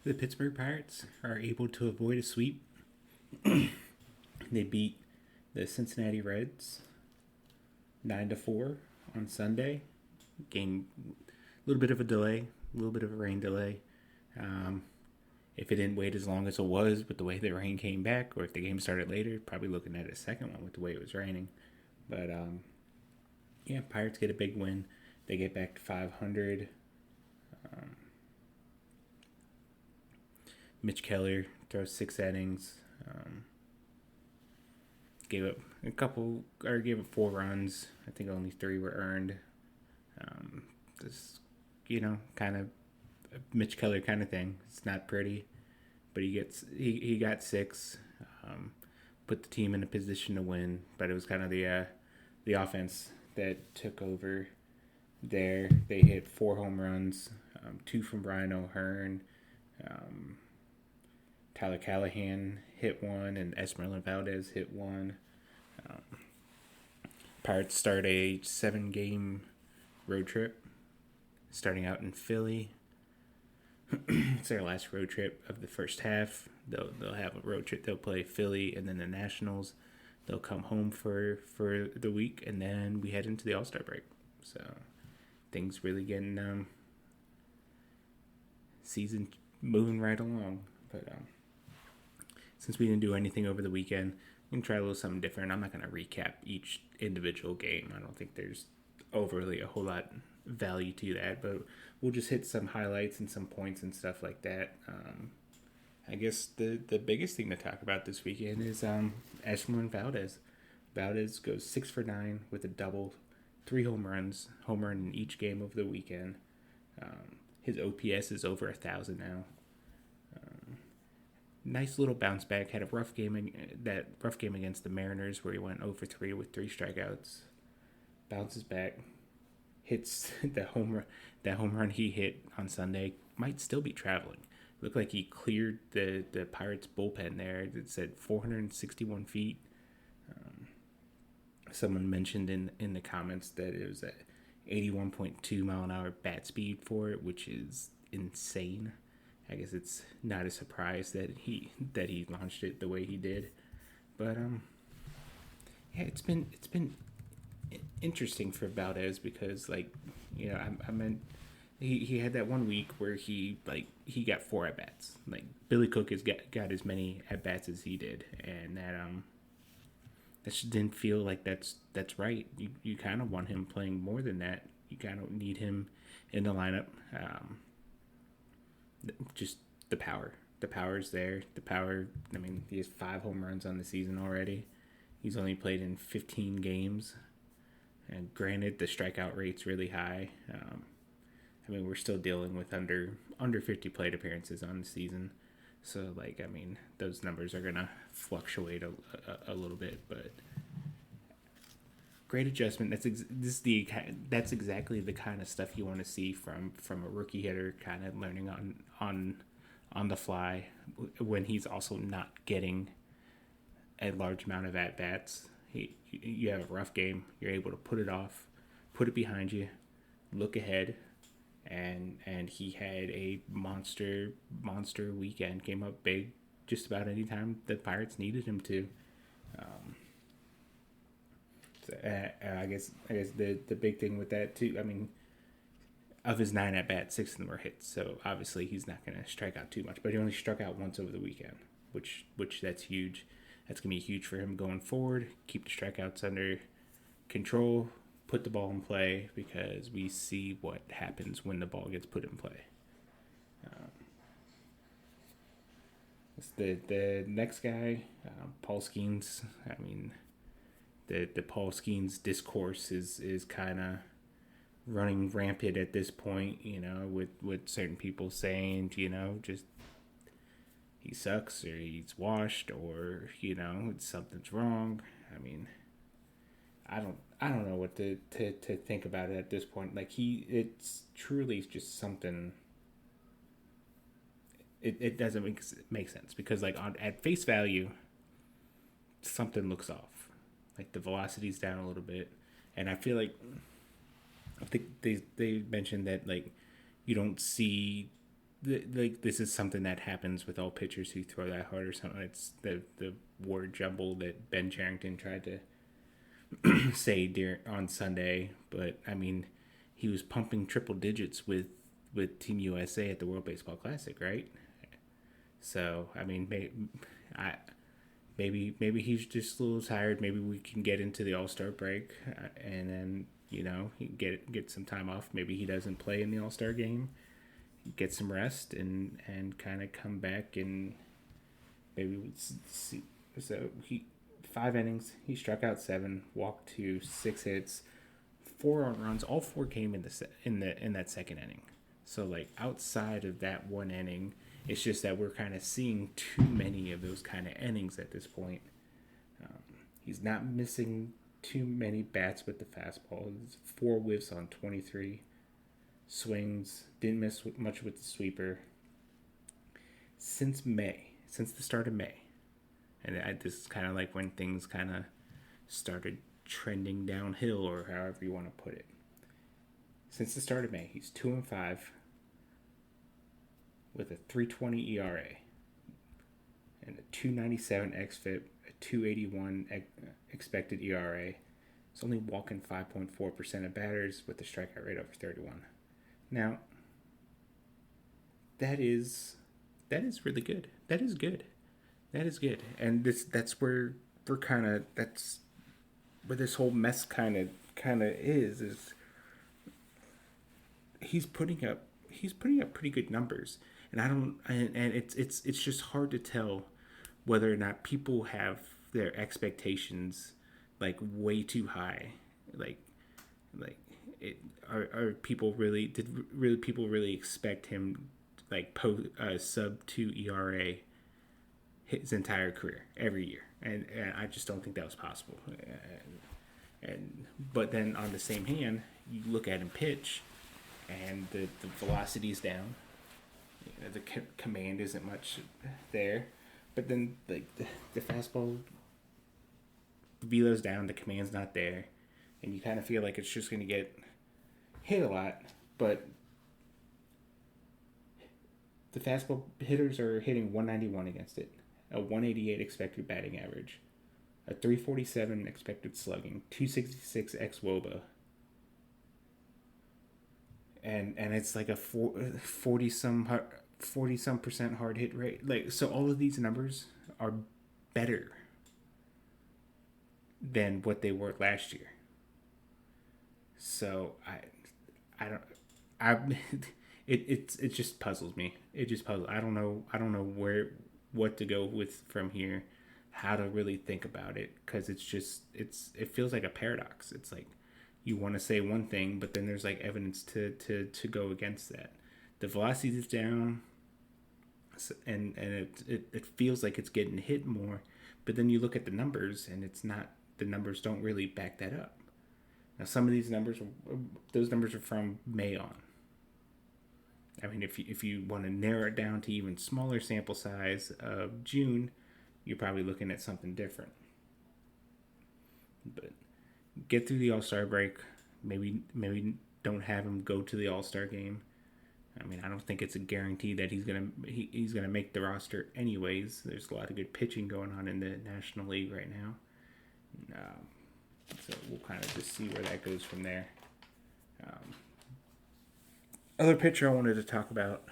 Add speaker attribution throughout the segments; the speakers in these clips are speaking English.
Speaker 1: The Pittsburgh Pirates are able to avoid a sweep. They beat the Cincinnati Reds 9-4 on Sunday. Game a little bit of a delay, a little bit of a rain delay. Um, if it didn't wait as long as it was with the way the rain came back, or if the game started later, probably looking at a second one with the way it was raining. But yeah, Pirates get a big win. They get back to 500. Um, Mitch Keller throws 6 innings. Gave up gave up 4 runs. I think only 3 were earned. This, kind of Mitch Keller kind of thing. It's not pretty, but he got 6. Um, Put the team in a position to win, but it was kind of the offense that took over there. They hit 4 home runs, 2 from Brian O'Hearn. Um, Tyler Callahan hit 1, and Esmerlyn Valdez hit 1. Um, Pirates start a 7-game road trip, starting out in Philly. It's their last road trip of the first half. They'll have a road trip. They'll play Philly and then the Nationals. They'll come home for the week, and then we head into the All-Star break. So things really getting season moving right along. But since we didn't do anything over the weekend, we can try a little something different. I'm not going to recap each individual game. I don't think there's overly a whole lot value to that, but we'll just hit some highlights and some points and stuff like that. I guess the biggest thing to talk about this weekend is Esmerlyn Valdez. Valdez goes 6 for 9 with a double, 3 home runs, home run in each game over the weekend. His OPS is over 1,000 now. Nice little bounce back. Had a rough game against the Mariners where he went 0 for 3 with 3 strikeouts. Bounces back, hits that home run he hit on Sunday. Might still be traveling. Looked like he cleared the Pirates bullpen there. It said 461 feet. Someone mentioned in the comments that it was at 81.2 mile an hour bat speed for it, which is insane. I guess it's not a surprise that he launched it the way he did. But yeah, it's been interesting for Valdez because I meant he had that one week where he got 4 at bats. Like Billy Cook has got as many at bats as he did, and that just didn't feel like that's right. You kind of want him playing more than that. You kind of need him in the lineup. Just the power. The power's there. The power. I mean, he has 5 home runs on the season already. He's only played in 15 games, and granted, the strikeout rate's really high. I mean, we're still dealing with under 50 plate appearances on the season, so those numbers are gonna fluctuate a little bit, but great adjustment. That's exactly the kind of stuff you want to see from a rookie hitter, kind of learning on the fly when he's also not getting a large amount of at bats. You have a rough game, you're able to put it off, put it behind you, look ahead, and he had a monster weekend. Came up big just about any time the Pirates needed him to. I guess the big thing with that too. I mean, of his 9 at bats, 6 of them were hits. So obviously he's not going to strike out too much. But he only struck out once over the weekend, which that's huge. That's going to be huge for him going forward. Keep the strikeouts under control. Put the ball in play, because we see what happens when the ball gets put in play. The next guy, Paul Skenes. I mean, the Paul Skenes discourse is kind of running rampant at this point, with certain people saying, just he sucks, or he's washed, or something's wrong. I mean, I don't know what to think about it at this point. Like it's truly just something. It doesn't make sense, because at face value, something looks off. Like the velocity's down a little bit, and I think they mentioned that you don't see like this is something that happens with all pitchers who throw that hard or something. It's the word jumble that Ben Charrington tried to say on Sunday, but I mean, he was pumping triple digits with Team USA at the World Baseball Classic, right? So I mean, maybe he's just a little tired. Maybe we can get into the All-Star break, and then he get some time off. Maybe he doesn't play in the All-Star game, get some rest, and kind of come back and maybe we see. So he 5 innings. He struck out 7, walked 2, 6 hits, 4 earned runs. All 4 came in that second inning. So like outside of that 1 inning, it's just that we're kind of seeing too many of those kind of innings at this point. He's not missing too many bats with the fastball. 4 whiffs on 23 swings. Didn't miss much with the sweeper. Since the start of May, and this is kind of like when things kind of started trending downhill, or however you want to put it. Since the start of May, he's 2-5 with a 3.20 ERA and a 2.97 xFIP, a 2.81 expected ERA. He's only walking 5.4% of batters with a strikeout rate over 31. Now, that is really good. That is good. And that's where that's where this whole mess kind of is he's putting up pretty good numbers. And it's just hard to tell whether or not people have their expectations like way too high. Are people really people really expect him like sub 2 ERA his entire career every year? And I just don't think that was possible. But then on the same hand, you look at him pitch, and the velocity's down. The command isn't much there, but then like the fastball velo's down, the command's not there, and you kind of feel like it's just going to get hit a lot. But the fastball hitters are hitting 191 against it, a 188 expected batting average, a 347 expected slugging, 266 xWOBA. And it's like a 40% hard hit rate. Like, so all of these numbers are better than what they were last year. So it just puzzles me. I don't know what to go with from here, how to really think about it, because it feels like a paradox. It's like you want to say one thing, but then there's like evidence to go against that. The velocity is down, and it feels like it's getting hit more, but then you look at the numbers, and it's not. The numbers don't really back that up. Now, some of these numbers, those numbers are from May on. I mean, if you want to narrow it down to even smaller sample size of June, you're probably looking at something different. But get through the All-Star break. Maybe don't have him go to the All-Star game. I mean, I don't think it's a guarantee that he's gonna make the roster anyways. There's a lot of good pitching going on in the National League right now. So we'll kind of just see where that goes from there. Other pitcher I wanted to talk about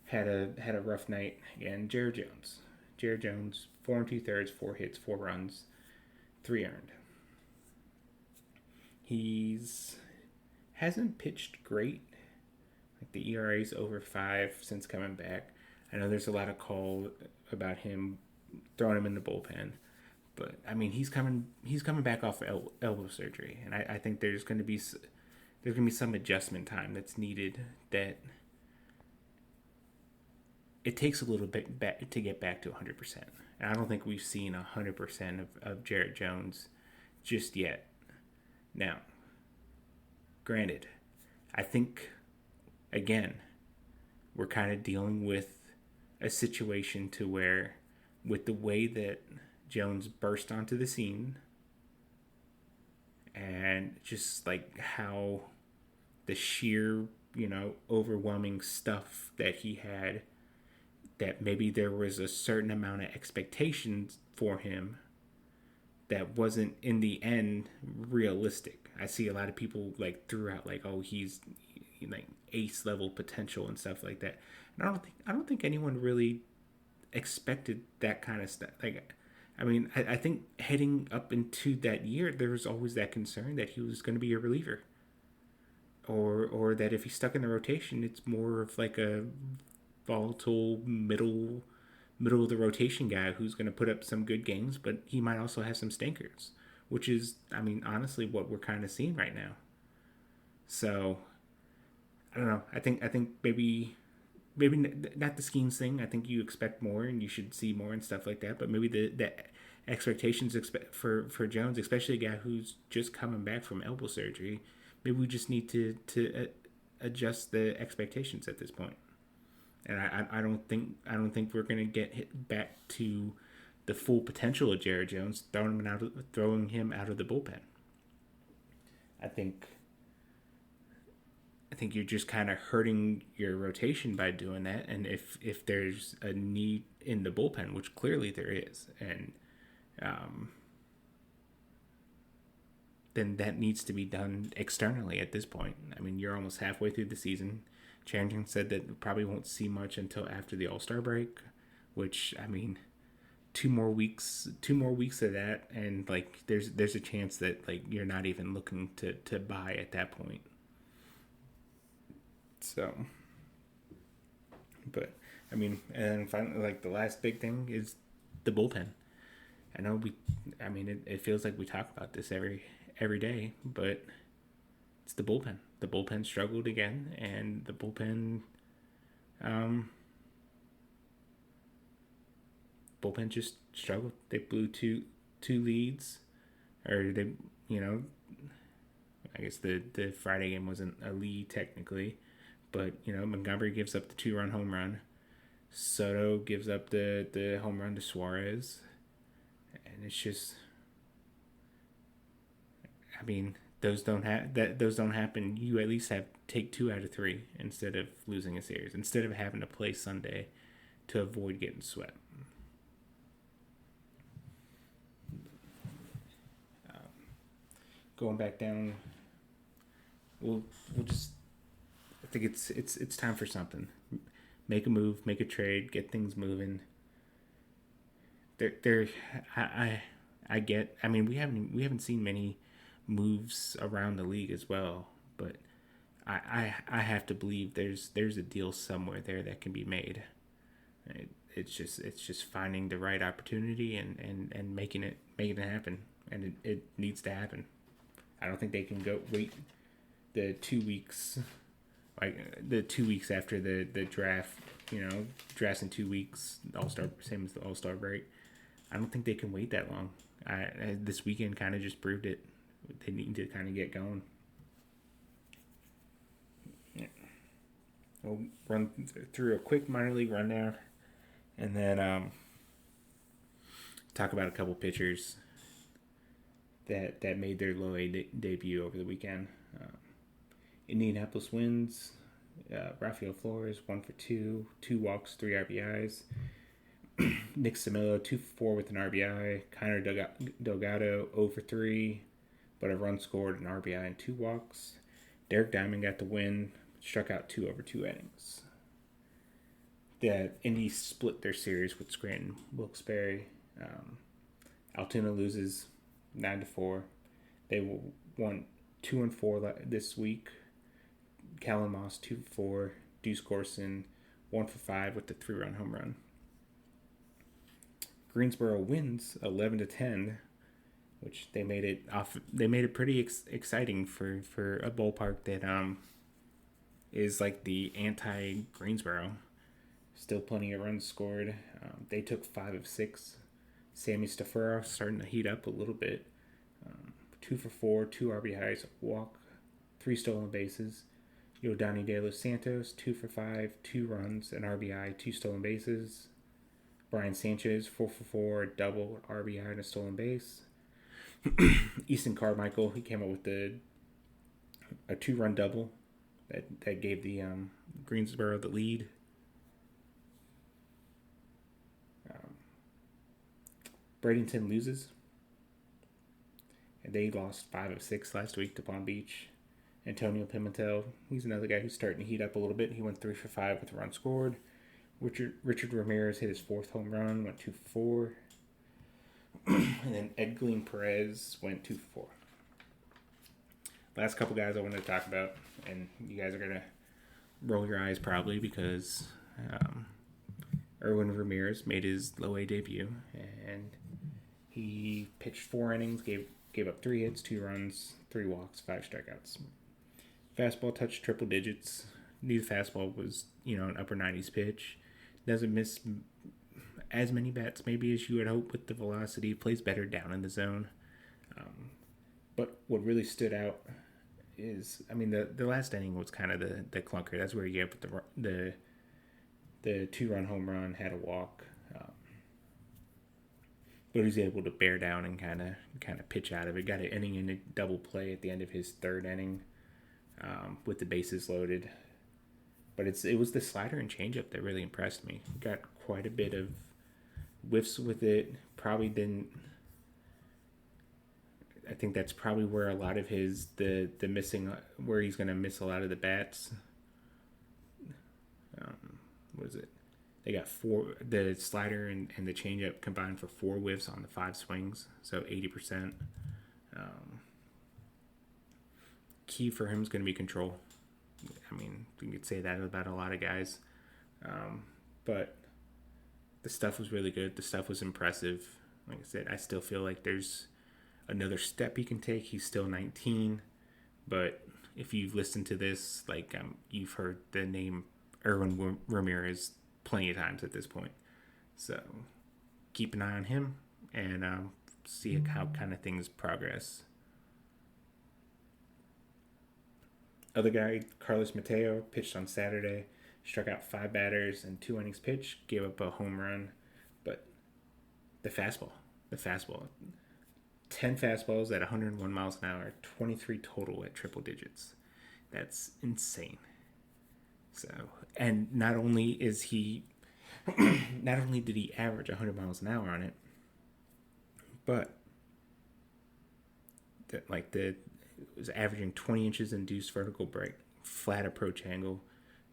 Speaker 1: had a rough night again. Jared Jones. Jared Jones, 4 2/3, 4 hits, 4 runs, 3 earned. Hasn't pitched great. Like the ERA's over 5 since coming back. I know there's a lot of call about him throwing him in the bullpen, but I mean he's coming back off elbow surgery, and I think there's going to be some adjustment time that's needed. That it takes a little bit to get back to 100%, and I don't think we've seen 100% of Jared Jones just yet. Now, granted, I think, again, we're kind of dealing with a situation to where, with the way that Jones burst onto the scene, and just like how the sheer overwhelming stuff that he had, that maybe there was a certain amount of expectations for him that wasn't in the end realistic. I see a lot of people like throughout like, oh, he's like ace level potential and stuff like that. And I don't think anyone really expected that kind of stuff. Like, I mean, I think heading up into that year, there was always that concern that he was going to be a reliever, or that if he's stuck in the rotation, it's more of like a volatile middle of the rotation guy who's going to put up some good games, but he might also have some stinkers, which is, I mean, honestly, what we're kind of seeing right now. So I don't know. I think maybe not the Skenes thing. I think you expect more and you should see more and stuff like that. But maybe the expectations for Jones, especially a guy who's just coming back from elbow surgery, maybe we just need to adjust the expectations at this point. And I don't think we're gonna get hit back to the full potential of Jared Jones throwing him out of the bullpen. I think you're just kind of hurting your rotation by doing that. And if there's a need in the bullpen, which clearly there is, and then that needs to be done externally at this point. I mean, you're almost halfway through the season. Charrington said that we probably won't see much until after the All-Star break, which, I mean, two more weeks of that, and like there's a chance that like you're not even looking to buy at that point. So, but I mean, and finally, like the last big thing is the bullpen. I know it feels like we talk about this every day, but it's the bullpen. The bullpen struggled again, and the bullpen just struggled. They blew two leads, or they, I guess the Friday game wasn't a lead technically, but Montgomery gives up the 2-run home run. Soto gives up the home run to Suarez, and it's just, I mean, those don't happen. You at least take 2 out of 3 instead of losing a series, instead of having to play Sunday to avoid getting swept. Going back down, we'll just, I think it's time for something. Make a move, make a trade, get things moving. I get. I mean, we haven't seen many moves around the league as well, but I have to believe there's a deal somewhere there that can be made. It's just finding the right opportunity and making it happen, and it needs to happen. I don't think they can wait the 2 weeks, like the 2 weeks after the draft. Drafts in 2 weeks, same as the All-Star break. I don't think they can wait that long. This weekend kind of just proved it. They need to kind of get going. Yeah. We'll run through a quick minor league rundown, and then talk about a couple pitchers that made their low A debut over the weekend. Indianapolis wins. Rafael Flores 1 for 2, 2 walks, 3 RBIs. Nick Samillo 2 for 4 with an RBI. Connor Delgado 0 for 3, but a run scored, an RBI, and 2 walks. Derek Diamond got the win, struck out 2 over 2 innings. The Indies split their series with Scranton Wilkes-Barre. Altoona loses 9-4. They won 2-4 this week. Callan Moss 2 for 4. Deuce Gorson 1 for 5 with the 3-run home run. Greensboro wins 11-10, which they made it pretty exciting for a ballpark that is like the anti-Greensboro. Still plenty of runs scored. They took 5 of 6. Sammy Stafuro starting to heat up a little bit. 2 for 4, 2 RBIs, walk, 3 stolen bases. Yodani De Los Santos 2 for 5, 2 runs, an RBI, 2 stolen bases. Brian Sanchez 4 for 4, a double, RBI, and a stolen base. Easton Carmichael, he came up with a 2-run double that gave the Greensboro the lead. Bradenton loses. And they lost 5 of 6 last week to Palm Beach. Antonio Pimentel, he's another guy who's starting to heat up a little bit. He went 3 for 5 with a run scored. Richard Ramirez hit his 4th home run, went 2 for 4. And then Edglin Perez went 2 for 4. Last couple guys I wanted to talk about, and you guys are going to roll your eyes probably because Erwin Ramirez made his low A debut, and he pitched 4 innings, gave up 3 hits, 2 runs, 3 walks, 5 strikeouts. Fastball touched triple digits. Knew the fastball was, an upper 90s pitch. Doesn't miss as many bats maybe as you would hope with the velocity. Plays better down in the zone. But what really stood out is, the last inning was kind of the clunker. That's where you get the 2-run home run, had a walk. But he was able to bear down and kind of pitch out of it. Got an inning in a double play at the end of his 3rd inning with the bases loaded. But it was the slider and changeup that really impressed me. Got quite a bit of whiffs with it. Probably didn't. I think that's probably where a lot of the missing, where he's going to miss a lot of the bats. What is it? They got 4, the slider and the changeup combined for 4 whiffs on the 5 swings, so 80%. Key for him is going to be control. You could say that about a lot of guys. But the stuff was really good. The stuff was impressive. Like I said, I still feel like there's another step he can take. He's still 19. But if you've listened to this, you've heard the name Erwin Ramirez plenty of times at this point. So keep an eye on him and see how kind of things progress. Other guy, Carlos Mateo, pitched on Saturday, struck out 5 batters in 2 innings pitched, gave up a home run. But the fastball, 10 fastballs at 101 miles an hour, 23 total at triple digits. That's insane. So, and not only did he average 100 miles an hour on it, but it was averaging 20 inches induced vertical break, flat approach angle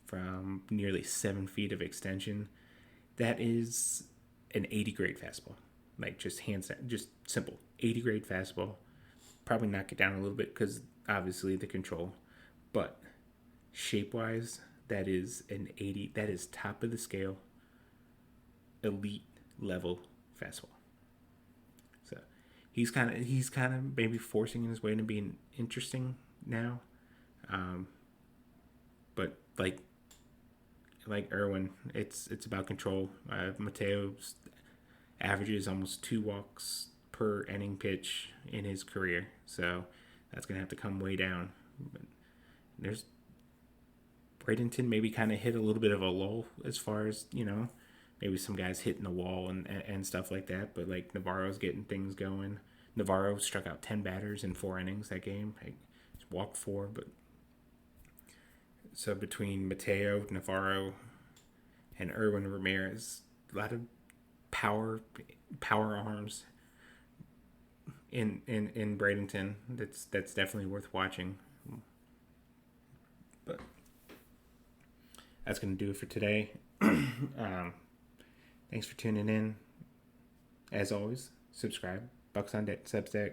Speaker 1: from nearly 7 feet of extension. That is an 80 grade fastball. Just simple 80 grade fastball. Probably knock it down a little bit because obviously the control, but shape wise, that is an 80. That is top of the scale, elite level fastball. So he's kind of maybe forcing his way into being interesting now, but like Erwin, it's about control. Mateo's averages almost 2 walks per inning pitch in his career, so that's gonna have to come way down. But there's Bradenton maybe kind of hit a little bit of a lull as far as, maybe some guys hitting the wall and stuff like that. But Navarro's getting things going. Navarro struck out 10 batters in 4 innings that game. He walked 4, but so between Mateo, Navarro, and Erwin Ramirez, a lot of power arms in Bradenton. That's definitely worth watching. But that's going to do it for today. Thanks for tuning in. As always, subscribe. Bucks on Deck Substack.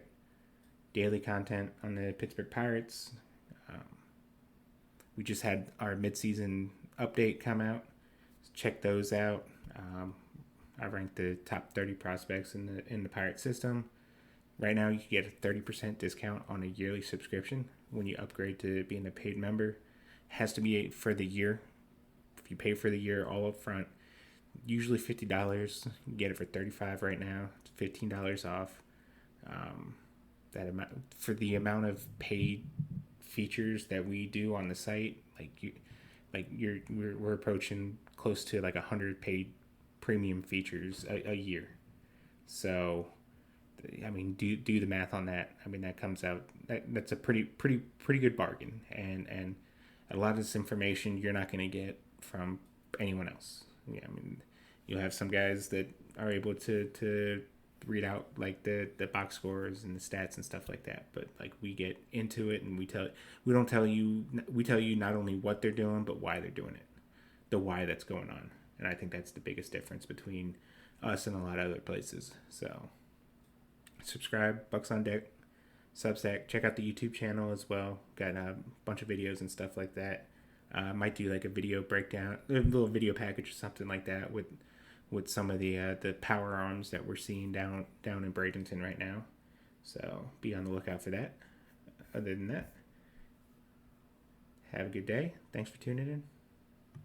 Speaker 1: Daily content on the Pittsburgh Pirates. We just had our midseason update come out. Check those out. I ranked the top 30 prospects in the Pirate system. Right now, you can get a 30% discount on a yearly subscription when you upgrade to being a paid member. It has to be for the year. If you pay for the year all up front, usually $50. You get it for $35 right now. It's $15 off. That amount for the amount of paid features that we do on the site. We're approaching close to 100 paid premium features a year. So, do the math on that. That comes out. That's a pretty good bargain, and a lot of this information you're not going to get from anyone else. Yeah, I mean, you have some guys that are able to read out like the box scores and the stats and stuff like that, but like we get into it and we tell you not only what they're doing but why they're doing it, the why that's going on. And I think that's the biggest difference between us and a lot of other places. So subscribe, Bucks on Deck, Substack. Check out the YouTube channel as well. Got a bunch of videos and stuff like that. Might do like a video breakdown, a little video package or something like that with some of the power arms that we're seeing down in Bradenton right now. So be on the lookout for that. Other than that, have a good day. Thanks for tuning in.